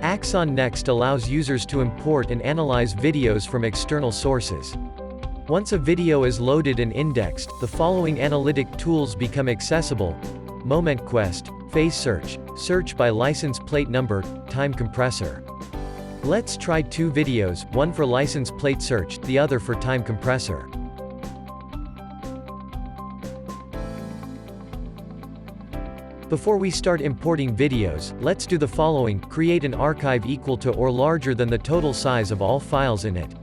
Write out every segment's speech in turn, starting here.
Axxon Next allows users to import and analyze videos from external sources. Once a video is loaded and indexed, the following analytic tools become accessible: Moment Quest, Face Search, Search by License Plate Number, Time Compressor. Let's try two videos, one for license plate search, the other for time compressor. Before we start importing videos, let's do the following: create an archive equal to or larger than the total size of all files in it.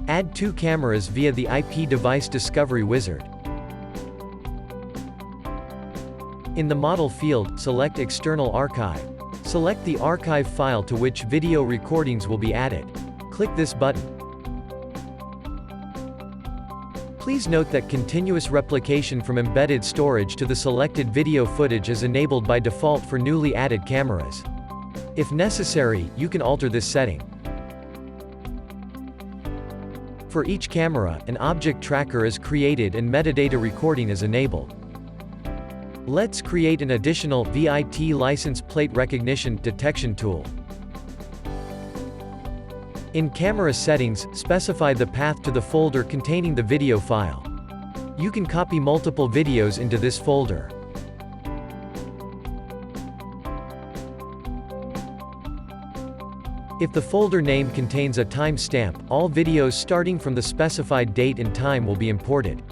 Add two cameras via the IP Device Discovery Wizard. In the Model field, select External Archive. Select the archive file to which video recordings will be added. Click this button. Please note that continuous replication from embedded storage to the selected video footage is enabled by default for newly added cameras. If necessary, you can alter this setting. For each camera, an object tracker is created and metadata recording is enabled. Let's create an additional VIT license plate recognition detection tool. In Camera Settings, specify the path to the folder containing the video file. You can copy multiple videos into this folder. If the folder name contains a timestamp, all videos starting from the specified date and time will be imported.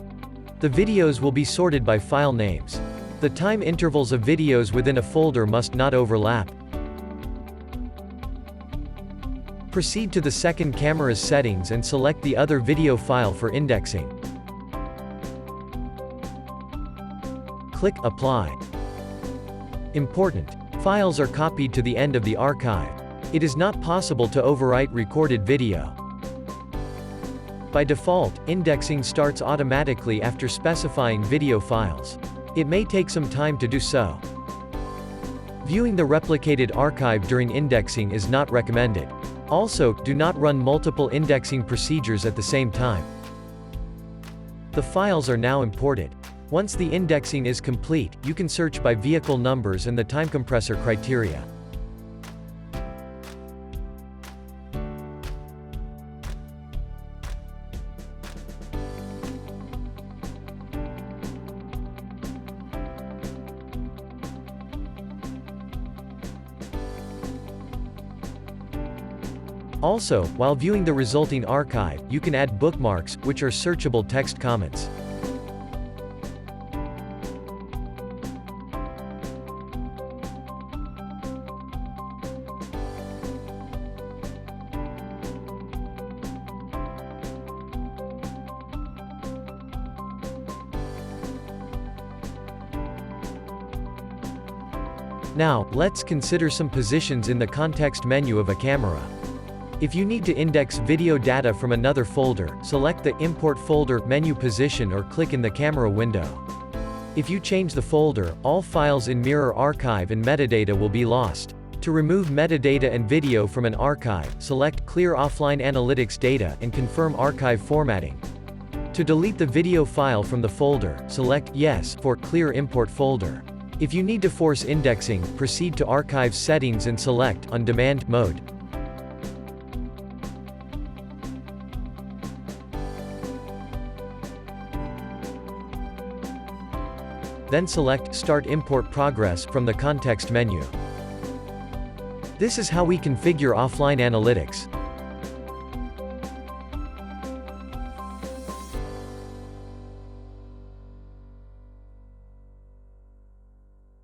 The videos will be sorted by file names. The time intervals of videos within a folder must not overlap. Proceed to the second camera's settings and select the other video file for indexing. Click Apply. Important: files are copied to the end of the archive. It is not possible to overwrite recorded video. By default, indexing starts automatically after specifying video files. It may take some time to do so. Viewing the replicated archive during indexing is not recommended. Also, do not run multiple indexing procedures at the same time. The files are now imported. Once the indexing is complete, you can search by vehicle numbers and the time compressor criteria. Also, while viewing the resulting archive, you can add bookmarks, which are searchable text comments. Now, let's consider some positions in the context menu of a camera. If you need to index video data from another folder, select the Import Folder menu position or click in the camera window. If you change the folder, all files in Mirror Archive and metadata will be lost. To remove metadata and video from an archive, select Clear Offline Analytics Data and confirm archive formatting. To delete the video file from the folder, select Yes for Clear Import Folder. If you need to force indexing, proceed to Archive Settings and select On Demand mode. Then select Start Import Progress from the context menu. This is how we configure offline analytics.